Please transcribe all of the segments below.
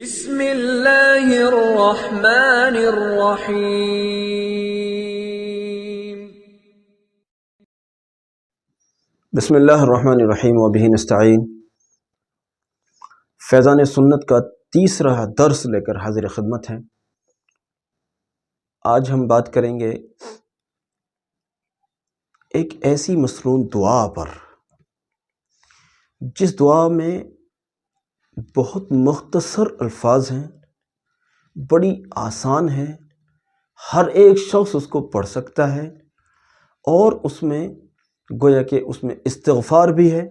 بسم اللہ الرحمن الرحیم۔ بسم اللہ الرحمن الرحیم وبہ نستعین۔ فیضان سنت کا تیسرا درس لے کر حاضر خدمت ہیں۔ آج ہم بات کریں گے ایک ایسی مسنون دعا پر جس دعا میں بہت مختصر الفاظ ہیں، بڑی آسان ہے، ہر ایک شخص اس کو پڑھ سکتا ہے، اور اس میں گویا کہ اس میں استغفار بھی ہے،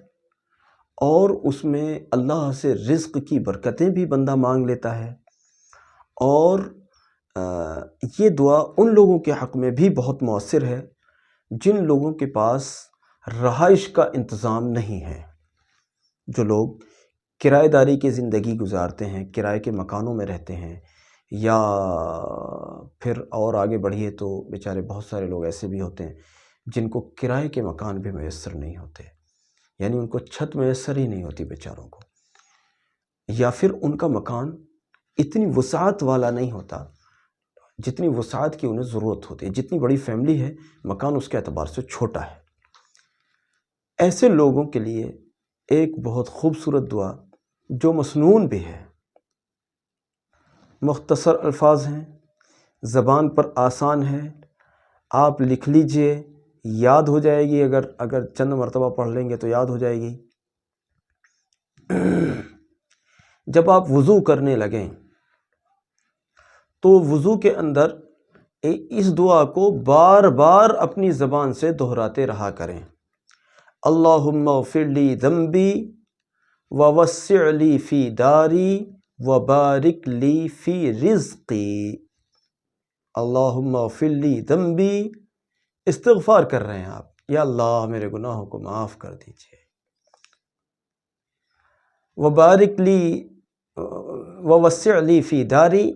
اور اس میں اللہ سے رزق کی برکتیں بھی بندہ مانگ لیتا ہے، اور یہ دعا ان لوگوں کے حق میں بھی بہت مؤثر ہے جن لوگوں کے پاس رہائش کا انتظام نہیں ہے، جو لوگ کرایہ داری کی زندگی گزارتے ہیں، کرائے کے مکانوں میں رہتے ہیں، یا پھر اور آگے بڑھیے تو بیچارے بہت سارے لوگ ایسے بھی ہوتے ہیں جن کو کرائے کے مکان بھی میسر نہیں ہوتے، یعنی ان کو چھت میسر ہی نہیں ہوتی بیچاروں کو، یا پھر ان کا مکان اتنی وسعت والا نہیں ہوتا جتنی وسعت کی انہیں ضرورت ہوتی ہے، جتنی بڑی فیملی ہے مکان اس کے اعتبار سے چھوٹا ہے۔ ایسے لوگوں کے لیے ایک بہت خوبصورت دعا جو مسنون بھی ہے، مختصر الفاظ ہیں، زبان پر آسان ہے، آپ لکھ لیجئے، یاد ہو جائے گی، اگر چند مرتبہ پڑھ لیں گے تو یاد ہو جائے گی۔ جب آپ وضو کرنے لگیں تو وضو کے اندر اس دعا کو بار بار اپنی زبان سے دہراتے رہا کریں۔ اللہم اغفر لی ذنبی ووسع لی فی داری وبارک لی فی رزقی۔ اللہم اغفر لی ذنبی، استغفار کر رہے ہیں آپ، یا اللہ میرے گناہوں کو معاف کر دیجئے، وبارک لی ووسع لی فی داری،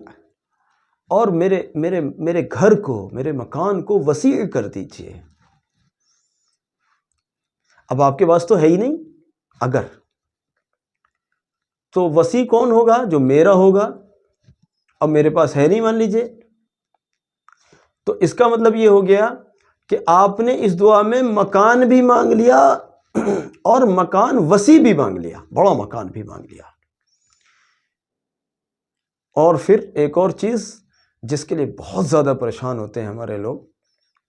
اور میرے گھر کو، میرے مکان کو وسیع کر دیجئے۔ اب آپ کے پاس تو ہے ہی نہیں، اگر تو وسیع کون ہوگا؟ جو میرا ہوگا، اب میرے پاس ہے نہیں مان لیجئے، تو اس کا مطلب یہ ہو گیا کہ آپ نے اس دعا میں مکان بھی مانگ لیا اور مکان وسیع بھی مانگ لیا، بڑا مکان بھی مانگ لیا۔ اور پھر ایک اور چیز جس کے لیے بہت زیادہ پریشان ہوتے ہیں ہمارے لوگ،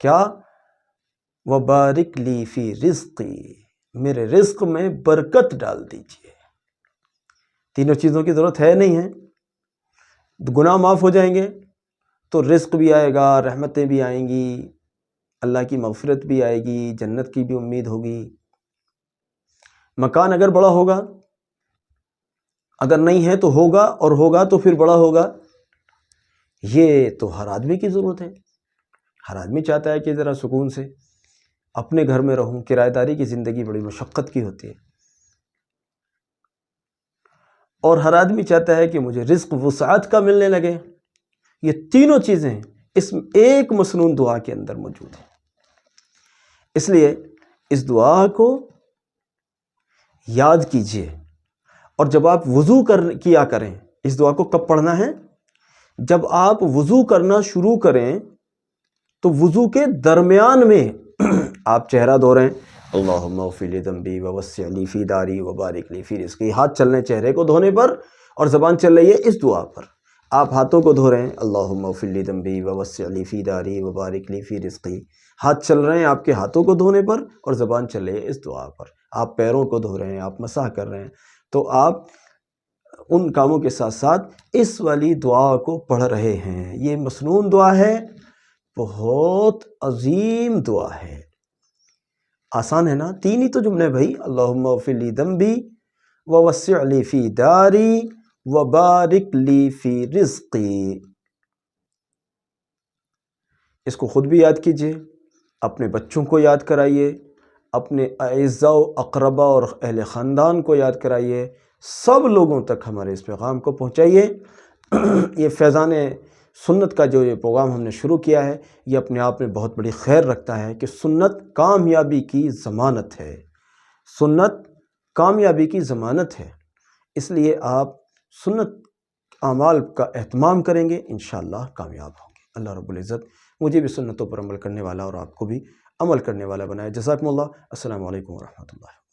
کیا؟ وبارک لی فی رزقی، میرے رزق میں برکت ڈال دیجئے۔ تینوں چیزوں کی ضرورت ہے نہیں ہے، گناہ معاف ہو جائیں گے تو رزق بھی آئے گا، رحمتیں بھی آئیں گی، اللہ کی مغفرت بھی آئے گی، جنت کی بھی امید ہوگی۔ مکان اگر بڑا ہوگا، اگر نہیں ہے تو ہوگا، اور ہوگا تو پھر بڑا ہوگا۔ یہ تو ہر آدمی کی ضرورت ہے، ہر آدمی چاہتا ہے کہ ذرا سکون سے اپنے گھر میں رہوں۔ کرایہ داری کی زندگی بڑی مشقت کی ہوتی ہے، اور ہر آدمی چاہتا ہے کہ مجھے رزق وسعت کا ملنے لگے۔ یہ تینوں چیزیں اس ایک مسنون دعا کے اندر موجود ہیں، اس لیے اس دعا کو یاد کیجئے، اور جب آپ وضو کیا کریں، اس دعا کو کب پڑھنا ہے؟ جب آپ وضو کرنا شروع کریں تو وضو کے درمیان میں آپ چہرہ دھو رہے ہیں، اللہم اغفر لی ذنبی ووسع لی فی داری وبارک لی فی رزقی، ہاتھ چل رہے ہیں چہرے کو دھونے پر، اور زبان چل رہی ہے اس دعا پر۔ آپ ہاتھوں کو دھو رہے ہیں، اللہم اغفر لی ذنبی ووسع لی فی داری وبارک لی فی رزقی، ہاتھ چل رہے ہیں آپ کے ہاتھوں کو دھونے پر، اور زبان چل رہی ہے اس دعا پر۔ آپ پیروں کو دھو رہے ہیں، آپ مسح کر رہے ہیں، تو آپ ان کاموں کے ساتھ ساتھ اس والی دعا کو پڑھ رہے ہیں۔ یہ مسنون دعا ہے، بہت عظیم دعا ہے، آسان ہے نا؟ تین ہی تو جملے بھائی، اللہم اغفر لی ذنبی ووسع لی فی داری وبارک لی فی رزقی۔ اس کو خود بھی یاد کیجئے، اپنے بچوں کو یاد کرائیے، اپنے اعزاء و اقربا اور اہل خاندان کو یاد کرائیے، سب لوگوں تک ہمارے اس پیغام کو پہنچائیے۔ یہ فیضان سنت کا جو یہ پروگرام ہم نے شروع کیا ہے، یہ اپنے آپ میں بہت بڑی خیر رکھتا ہے کہ سنت کامیابی کی ضمانت ہے، سنت کامیابی کی ضمانت ہے۔ اس لیے آپ سنت اعمال کا اہتمام کریں گے انشاءاللہ کامیاب ہوں گے۔ اللہ رب العزت مجھے بھی سنتوں پر عمل کرنے والا اور آپ کو بھی عمل کرنے والا بنائے۔ جزاکم اللہ۔ السلام علیکم ورحمۃ اللہ۔